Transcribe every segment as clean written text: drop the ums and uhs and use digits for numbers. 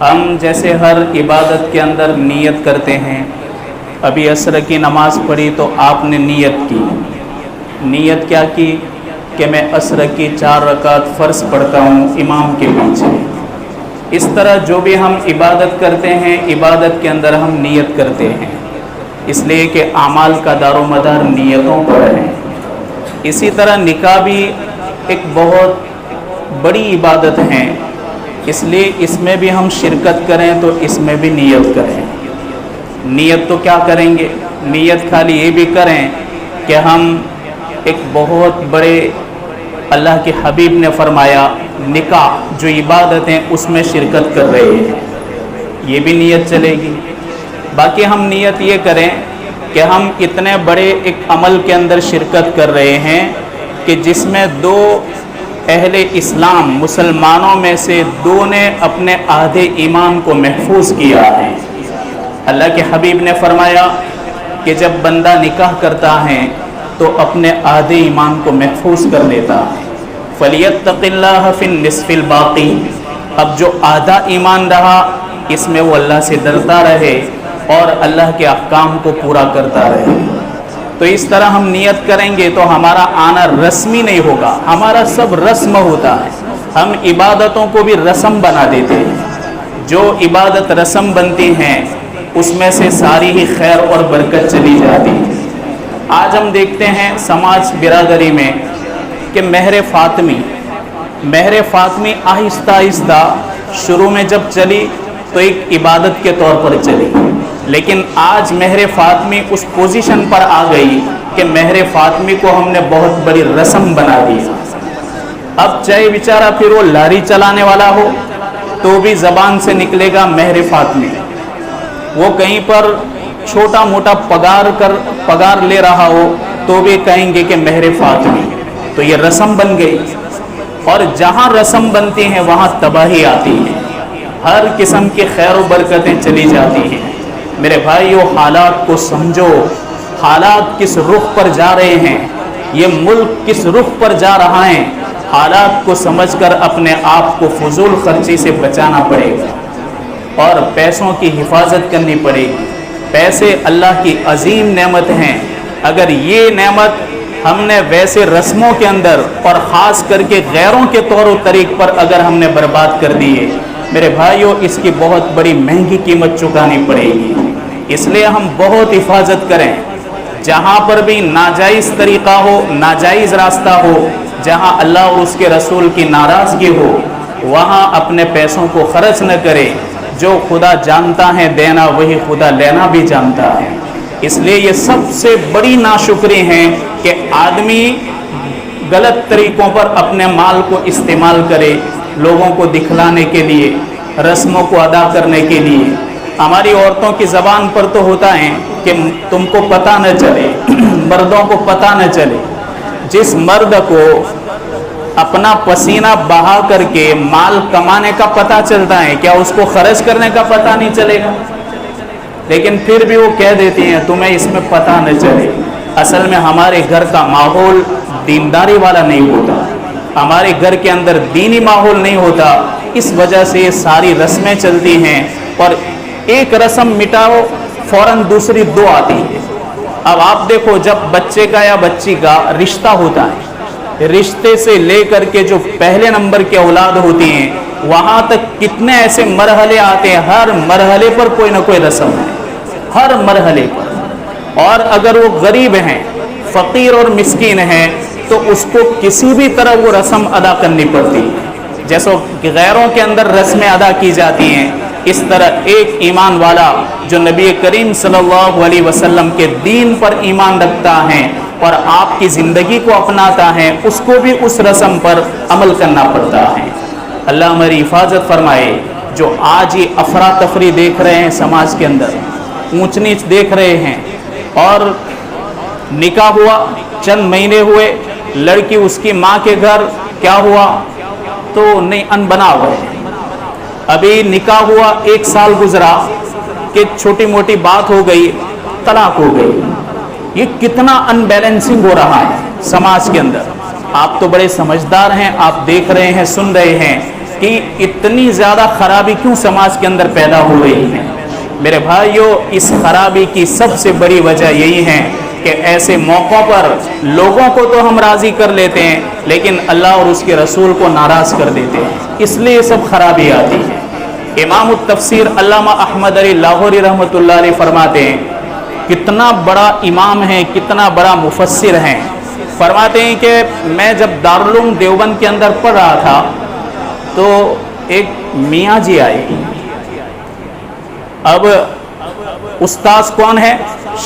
ہم جیسے ہر عبادت کے اندر نیت کرتے ہیں، ابھی عصر کی نماز پڑھی تو آپ نے نیت کی۔ نیت کیا کی کہ میں عصر کی 4 رکعت فرض پڑھتا ہوں امام کے پیچھے۔ اس طرح جو بھی ہم عبادت کرتے ہیں، عبادت کے اندر ہم نیت کرتے ہیں، اس لیے کہ اعمال کا دار و مدار نیتوں پر ہے۔ اسی طرح نکاح بھی ایک بہت بڑی عبادت ہے، اس لیے اس میں بھی ہم شرکت کریں تو اس میں بھی نیت کریں۔ نیت تو کیا کریں گے؟ نیت خالی یہ بھی کریں کہ ہم ایک بہت بڑے، اللہ کے حبیب نے فرمایا نکاح جو عبادت ہیں اس میں شرکت کر رہے ہیں، یہ بھی نیت چلے گی۔ باقی ہم نیت یہ کریں کہ ہم اتنے بڑے ایک عمل کے اندر شرکت کر رہے ہیں کہ جس میں 2 اہل اسلام مسلمانوں میں سے 2 نے اپنے عہد ایمان کو محفوظ کیا ہے۔ اللہ کے حبیب نے فرمایا کہ جب بندہ نکاح کرتا ہے تو اپنے عہد ایمان کو محفوظ کر لیتا ہے۔ فَلْيَتَّقِ اللَّهَ فِي النِّصْفِ الْبَاقِي، اب جو آدھا ایمان رہا اس میں وہ اللہ سے ڈرتا رہے اور اللہ کے احکام کو پورا کرتا رہے۔ تو اس طرح ہم نیت کریں گے تو ہمارا آنا رسمی نہیں ہوگا، ہمارا سب رسم ہوتا ہے۔ ہم عبادتوں کو بھی رسم بنا دیتے ہیں، جو عبادت رسم بنتی ہیں اس میں سے ساری ہی خیر اور برکت چلی جاتی ہے۔ آج ہم دیکھتے ہیں سماج برادری میں کہ مہر فاطمی آہستہ آہستہ شروع میں جب چلی تو ایک عبادت کے طور پر چلی، لیکن آج مہر فاطمی اس پوزیشن پر آ گئی کہ مہر فاطمی کو ہم نے بہت بڑی رسم بنا دی۔ اب چاہے بیچارہ پھر وہ لاری چلانے والا ہو تو بھی زبان سے نکلے گا مہر فاطمی، وہ کہیں پر چھوٹا موٹا پگار لے رہا ہو تو بھی کہیں گے کہ مہر فاطمی۔ تو یہ رسم بن گئی، اور جہاں رسم بنتی ہیں وہاں تباہی آتی ہے، ہر قسم کی خیر و برکتیں چلی جاتی ہیں۔ میرے بھائیو، حالات کو سمجھو، حالات کس رخ پر جا رہے ہیں، یہ ملک کس رخ پر جا رہا ہے، حالات کو سمجھ کر اپنے آپ کو فضول خرچی سے بچانا پڑے گا اور پیسوں کی حفاظت کرنی پڑے گی۔ پیسے اللہ کی عظیم نعمت ہیں، اگر یہ نعمت ہم نے ویسے رسموں کے اندر اور خاص کر کے غیروں کے طور و طریق پر اگر ہم نے برباد کر دیے، میرے بھائیوں اس کی بہت بڑی مہنگی قیمت چکانی پڑے گی۔ اس لیے ہم بہت حفاظت کریں، جہاں پر بھی ناجائز طریقہ ہو، ناجائز راستہ ہو، جہاں اللہ اور اس کے رسول کی ناراضگی ہو، وہاں اپنے پیسوں کو خرچ نہ کرے۔ جو خدا جانتا ہے دینا، وہی خدا لینا بھی جانتا ہے۔ اس لیے یہ سب سے بڑی ناشکری ہے کہ آدمی غلط طریقوں پر اپنے مال کو استعمال کرے، لوگوں کو دکھلانے کے لیے، رسموں کو ادا کرنے کے لیے۔ ہماری عورتوں کی زبان پر تو ہوتا ہے کہ تم کو پتہ نہ چلے، مردوں کو پتہ نہ چلے۔ جس مرد کو اپنا پسینہ بہا کر کے مال کمانے کا پتہ چلتا ہے، کیا اس کو خرچ کرنے کا پتہ نہیں چلے گا؟ لیکن پھر بھی وہ کہہ دیتی ہیں تمہیں اس میں پتہ نہ چلے۔ اصل میں ہمارے گھر کا ماحول دینداری والا نہیں ہوتا، ہمارے گھر کے اندر دینی ماحول نہیں ہوتا، اس وجہ سے یہ ساری رسمیں چلتی ہیں، اور ایک رسم مٹاؤ فوراً دوسری 2 آتی ہے۔ اب آپ دیکھو، جب بچے کا یا بچی کا رشتہ ہوتا ہے، رشتے سے لے کر کے جو پہلے نمبر کی اولاد ہوتی ہیں وہاں تک کتنے ایسے مرحلے آتے ہیں، ہر مرحلے پر کوئی نہ کوئی رسم ہے، ہر مرحلے پر۔ اور اگر وہ غریب ہیں، فقیر اور مسکین ہیں، تو اس کو کسی بھی طرح وہ رسم ادا کرنی پڑتی ہے۔ جیسا کہ غیروں کے اندر رسمیں ادا کی جاتی ہیں، اس طرح ایک ایمان والا جو نبی کریم صلی اللہ علیہ وسلم کے دین پر ایمان رکھتا ہے اور آپ کی زندگی کو اپناتا ہے، اس کو بھی اس رسم پر عمل کرنا پڑتا ہے۔ اللہ ہماری حفاظت فرمائے۔ جو آج یہ افراتفری دیکھ رہے ہیں سماج کے اندر، اونچ نیچ دیکھ رہے ہیں، اور نکاح ہوا، چند مہینے ہوئے، لڑکی اس کی ماں کے گھر، کیا ہوا تو نہیں انبنا ہوئے، ابھی نکاح ہوا 1 سال گزرا کہ چھوٹی موٹی بات ہو گئی، طلاق ہو گئی۔ یہ کتنا ان بیلنسنگ ہو رہا ہے سماج کے اندر۔ آپ تو بڑے سمجھدار ہیں، آپ دیکھ رہے ہیں، سن رہے ہیں، کہ اتنی زیادہ خرابی کیوں سماج کے اندر پیدا ہو رہی ہے؟ میرے بھائیوں، اس خرابی کی سب سے بڑی وجہ یہی ہے کہ ایسے موقعوں پر لوگوں کو تو ہم راضی کر لیتے ہیں لیکن اللہ اور اس کے رسول کو ناراض کر دیتے ہیں، اس لیے سب خرابی آتی ہے۔ امام التفسیر علامہ احمد علی لاہوری رحمۃ اللہ علیہ فرماتے ہیں، کتنا بڑا امام ہے، کتنا بڑا مفسر ہیں، فرماتے ہیں کہ میں جب دارالعلوم دیوبند کے اندر پڑھ رہا تھا تو ایک میاں جی آئے۔ اب استاذ کون ہے؟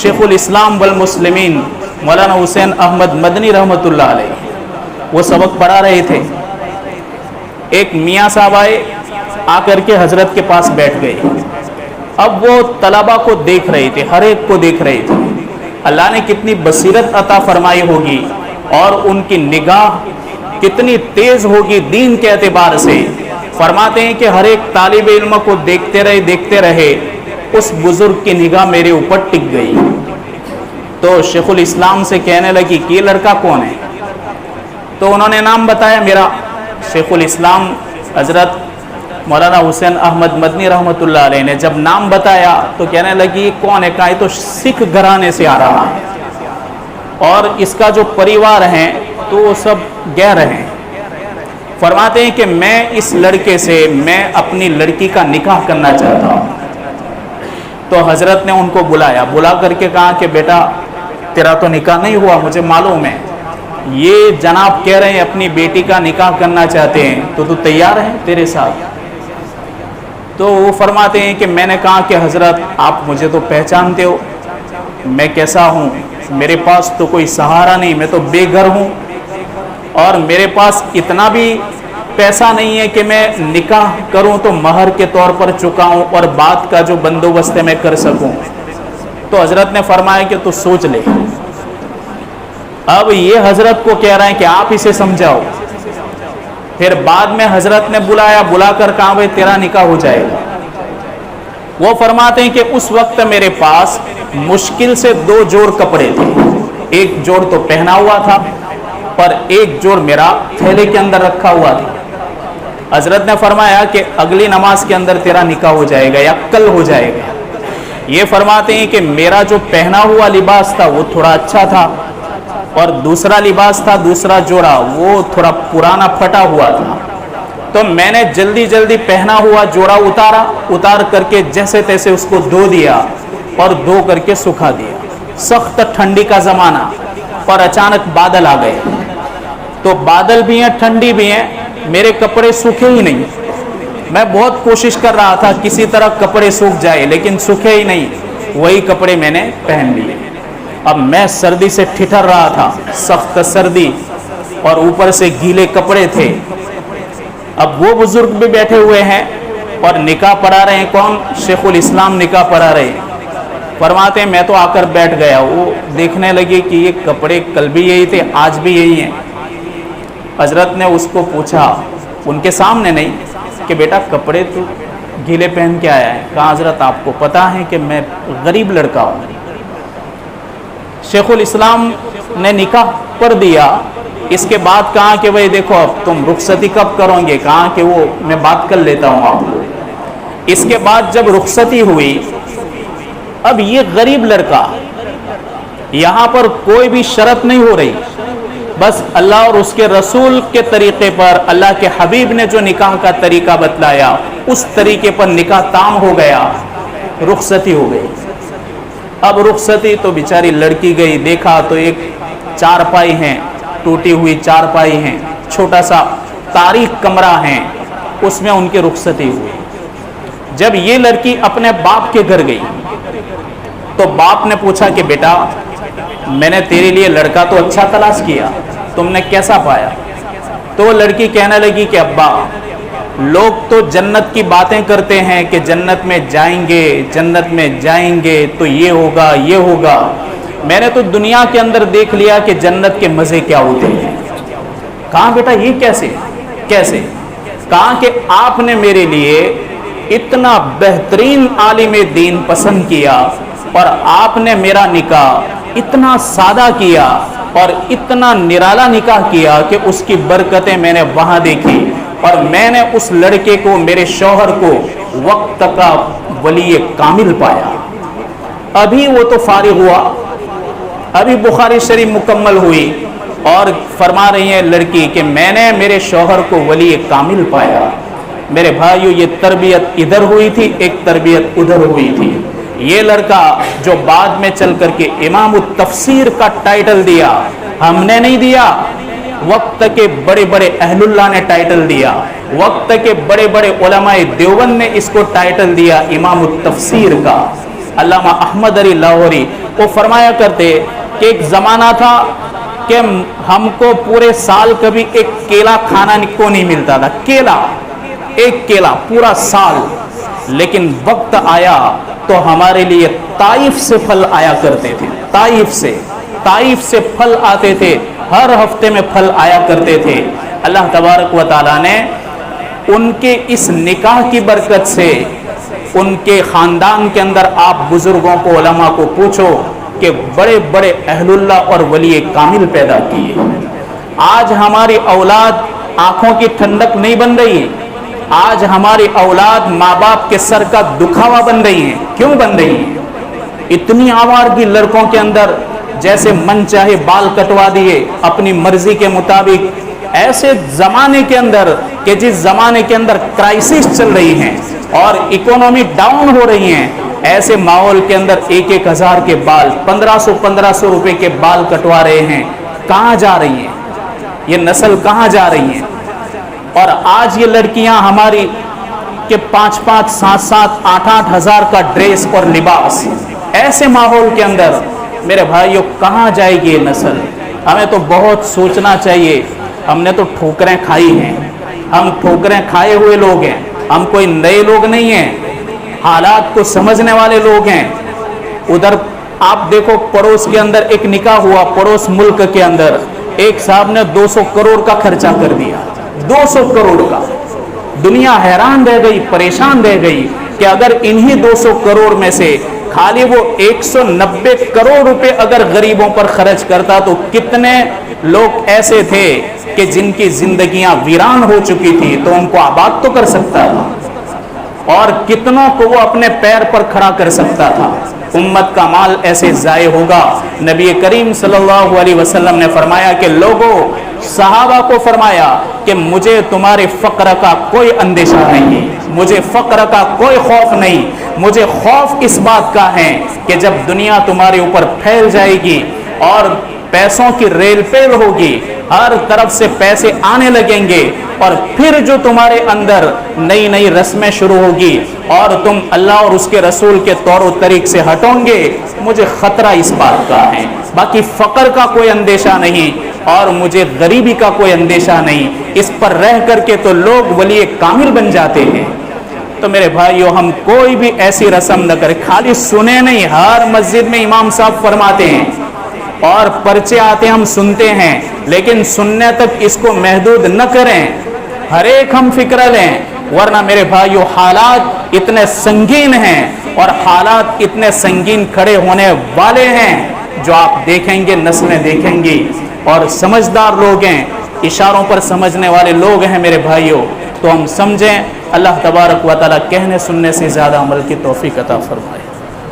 شیخ الاسلام والمسلمین مولانا حسین احمد مدنی رحمۃ اللہ علیہ، وہ سبق پڑھا رہے تھے۔ ایک میاں صاحب آئے، آ کر کے حضرت کے پاس بیٹھ گئے۔ اب وہ طلبہ کو دیکھ رہے تھے، ہر ایک کو دیکھ رہے تھے۔ اللہ نے کتنی بصیرت عطا فرمائی ہوگی اور ان کی نگاہ کتنی تیز ہوگی دین کے اعتبار سے۔ فرماتے ہیں کہ ہر ایک طالب علم کو دیکھتے رہے، اس بزرگ کی نگاہ میرے اوپر ٹک گئی۔ تو شیخ الاسلام سے کہنے لگی کہ یہ لڑکا کون ہے؟ تو انہوں نے نام بتایا میرا۔ شیخ الاسلام حضرت مولانا حسین احمد مدنی رحمۃ اللہ علیہ نے جب نام بتایا تو کہنے لگی یہ کون ہے؟ کہا یہ تو سکھ گھرانے سے آ رہا ہے اور اس کا جو پریوار ہیں تو وہ سب غیر ہیں۔ فرماتے ہیں کہ میں اس لڑکے سے میں اپنی لڑکی کا نکاح کرنا چاہتا ہوں۔ تو حضرت نے ان کو بلا کر کے کہا کہ بیٹا تیرا تو نکاح نہیں ہوا، مجھے معلوم ہے، یہ جناب کہہ رہے ہیں اپنی بیٹی کا نکاح کرنا چاہتے ہیں، تو تیار ہے تیرے ساتھ؟ تو وہ فرماتے ہیں کہ میں نے کہا کہ حضرت آپ مجھے تو پہچانتے ہو، میں کیسا ہوں، میرے پاس تو کوئی سہارا نہیں، میں تو بے گھر ہوں اور میرے پاس اتنا بھی پیسہ نہیں ہے کہ میں نکاح کروں تو مہر کے طور پر چکاؤں اور بعد کا جو بندوبست ہے میں کر سکوں۔ تو حضرت نے فرمایا کہ تو سوچ لے۔ اب یہ حضرت کو کہہ رہے ہیں کہ آپ اسے سمجھاؤ۔ پھر بعد میں حضرت نے بلا کر کہا بھائی تیرا نکاح ہو جائے گا۔ وہ فرماتے ہیں کہ اس وقت میرے پاس مشکل سے 2 جوڑ کپڑے تھے، ایک جوڑ تو پہنا ہوا تھا پر ایک جوڑ میرا تھیلے کے اندر رکھا ہوا تھا۔ حضرت نے فرمایا کہ اگلی نماز کے اندر تیرا نکاح ہو جائے گا یا کل ہو جائے گا۔ یہ فرماتے ہیں کہ میرا جو پہنا ہوا لباس تھا وہ تھوڑا اچھا تھا اور دوسرا لباس تھا، دوسرا جوڑا وہ تھوڑا پرانا پھٹا ہوا تھا۔ تو میں نے جلدی پہنا ہوا جوڑا اتار کر کے جیسے تیسے اس کو دھو دیا اور دھو کر کے سکھا دیا۔ سخت ٹھنڈی کا زمانہ اور اچانک بادل آ گئے، تو بادل بھی ہیں ٹھنڈی بھی ہیں، میرے کپڑے سوکھے ہی نہیں۔ میں بہت کوشش کر رہا تھا کسی طرح کپڑے سوکھ جائے لیکن سوکھے ہی نہیں، وہی کپڑے میں نے پہن لیے۔ اب میں سردی سے ٹھٹر رہا تھا، سخت سردی اور اوپر سے گیلے کپڑے تھے۔ اب وہ بزرگ بھی بیٹھے ہوئے ہیں اور نکاح پڑھا رہے ہیں، کون؟ شیخ الاسلام نکاح پڑھا رہے ہیں۔ فرماتے ہیں میں تو آ کر بیٹھ گیا، وہ دیکھنے لگے کہ یہ کپڑے کل بھی یہی تھے آج بھی یہی ہیں۔ حضرت نے اس کو پوچھا، ان کے سامنے نہیں، کہ بیٹا کپڑے تو گیلے پہن کے آیا ہے۔ کہا حضرت آپ کو پتا ہے کہ میں غریب لڑکا ہوں۔ شیخ الاسلام نے نکاح پڑھ دیا۔ اس کے بعد کہا کہ بھائی دیکھو اب تم رخصتی کب کرو گے؟ کہا کہ وہ میں بات کر لیتا ہوں آپ کو۔ اس کے بعد جب رخصتی ہوئی، اب یہ غریب لڑکا، یہاں پر کوئی بھی شرط نہیں ہو رہی، بس اللہ اور اس کے رسول کے طریقے پر، اللہ کے حبیب نے جو نکاح کا طریقہ بتلایا اس طریقے پر نکاح تام ہو گیا، رخصتی ہو گئی۔ اب رخصتی تو بیچاری لڑکی گئی، دیکھا تو ایک چارپائی ہیں، ٹوٹی ہوئی چارپائی ہیں، چھوٹا سا تاریک کمرہ ہیں، اس میں ان کی رخصتی ہوئی۔ جب یہ لڑکی اپنے باپ کے گھر گئی تو باپ نے پوچھا کہ بیٹا میں نے تیرے لیے لڑکا تو اچھا تلاش کیا، تم نے کیسا پایا؟ تو وہ لڑکی کہنے لگی کہ ابا لوگ تو جنت کی باتیں کرتے ہیں کہ جنت میں جائیں گے، جنت میں جائیں گے تو یہ ہوگا یہ ہوگا، میں نے تو دنیا کے اندر دیکھ لیا کہ جنت کے مزے کیا ہوتے ہیں۔ کہاں بیٹا یہ کیسے؟ کہاں کہ آپ نے میرے لیے اتنا بہترین عالم دین پسند کیا اور آپ نے میرا نکاح اتنا سادہ کیا اور اتنا نرالا نکاح کیا کہ اس کی برکتیں میں نے وہاں دیکھی اور میں نے اس لڑکے کو, میرے شوہر کو, وقت کا ولی کامل پایا. ابھی وہ تو فارغ ہوا, ابھی بخاری شریف مکمل ہوئی, اور فرما رہی ہے لڑکی کہ میں نے میرے شوہر کو ولی کامل پایا. میرے بھائیو, یہ تربیت ادھر ہوئی تھی, ایک تربیت ادھر ہوئی تھی. یہ لڑکا جو بعد میں چل کر کے امام التفسیر کا ٹائٹل دیا, ہم نے نہیں دیا, وقت کے بڑے بڑے اہل اللہ نے ٹائٹل دیا, وقت کے بڑے بڑے علماء دیوبند نے اس کو ٹائٹل دیا امام التفسیر کا. علامہ احمد علی لاہوری وہ فرمایا کرتے کہ ایک زمانہ تھا کہ ہم کو پورے سال کبھی ایک کیلا کھانا کو نہیں ملتا تھا, کیلا, ایک کیلا پورا سال. لیکن وقت آیا تو ہمارے لیے طائف سے پھل آیا کرتے تھے, طائف سے پھل آتے تھے, ہر ہفتے میں پھل آیا کرتے تھے. اللہ تبارک و تعالیٰ نے ان کے اس نکاح کی برکت سے ان کے خاندان کے اندر, آپ بزرگوں کو, علماء کو پوچھو کہ بڑے بڑے اہل اللہ اور ولی کامل پیدا کیے. آج ہماری اولاد آنکھوں کی ٹھنڈک نہیں بن رہی, آج ہماری اولاد ماں باپ کے سر کا دکھاوا بن رہی ہیں. کیوں بن رہی ہیں؟ اتنی آوارگی لڑکوں کے اندر, جیسے من چاہے بال کٹوا دیے اپنی مرضی کے مطابق. ایسے زمانے کے اندر کہ جس زمانے کے اندر کرائسس چل رہی ہیں اور اکانومی ڈاؤن ہو رہی ہیں, ایسے ماحول کے اندر 1,000 کے بال, 1,500 روپے کے بال کٹوا رہے ہیں. کہاں جا رہی ہیں یہ نسل, کہاں جا رہی ہیں؟ اور آج یہ لڑکیاں ہماری کہ 5,500, 7,700, 8,800 ہزار کا ڈریس اور لباس, ایسے ماحول کے اندر میرے بھائیوں کہاں جائے گی یہ نسل؟ ہمیں تو بہت سوچنا چاہیے. ہم نے تو ٹھوکریں کھائی ہیں, ہم ٹھوکریں کھائے ہوئے لوگ ہیں, ہم کوئی نئے لوگ نہیں ہیں, حالات کو سمجھنے والے لوگ ہیں. ادھر آپ دیکھو پڑوس کے اندر ایک نکاح ہوا, پڑوس ملک کے اندر ایک صاحب نے 200 کروڑ کا خرچہ کر دیا, 200 کروڑ کا. دنیا حیران رہ گئی, پریشان رہ گئی کہ اگر انہی 200 کروڑ میں سے خالی وہ 190 کروڑ روپے اگر غریبوں پر خرچ کرتا تو کتنے لوگ ایسے تھے کہ جن کی زندگیاں ویران ہو چکی تھی تو ان کو آباد تو کر سکتا تھا, اور کتنوں کو وہ اپنے پیر پر کھڑا کر سکتا تھا. امت کا مال ایسے ضائع ہوگا؟ نبی کریم صلی اللہ علیہ وسلم نے فرمایا کہ لوگوں, صحابہ کو فرمایا کہ مجھے تمہارے فقر کا کوئی اندیشہ نہیں, مجھے فقر کا کوئی خوف نہیں. مجھے خوف اس بات کا ہے کہ جب دنیا تمہارے اوپر پھیل جائے گی اور پیسوں کی ریل پیل ہوگی, ہر طرف سے پیسے آنے لگیں گے, اور پھر جو تمہارے اندر نئی نئی رسمیں شروع ہوگی اور تم اللہ اور اس کے رسول کے طور و طریق سے ہٹوں گے, مجھے خطرہ اس بات کا ہے. باقی فقر کا کوئی اندیشہ نہیں اور مجھے غریبی کا کوئی اندیشہ نہیں. اس پر رہ کر کے تو لوگ ولی کامل بن جاتے ہیں. تو میرے بھائیو, ہم کوئی بھی ایسی رسم نہ کریں, خالی سنے نہیں. ہر مسجد میں امام صاحب فرماتے ہیں اور پرچے آتے ہم سنتے ہیں, لیکن سننے تک اس کو محدود نہ کریں, ہر ایک ہم فکر لیں. ورنہ میرے بھائیو حالات اتنے سنگین ہیں اور حالات اتنے سنگین کھڑے ہونے والے ہیں جو آپ دیکھیں گے, نسلیں دیکھیں گی. اور سمجھدار لوگ ہیں, اشاروں پر سمجھنے والے لوگ ہیں میرے بھائیو, تو ہم سمجھیں. اللہ تبارک و تعالیٰ کہنے سننے سے زیادہ عمل کی توفیق عطا فرمائے.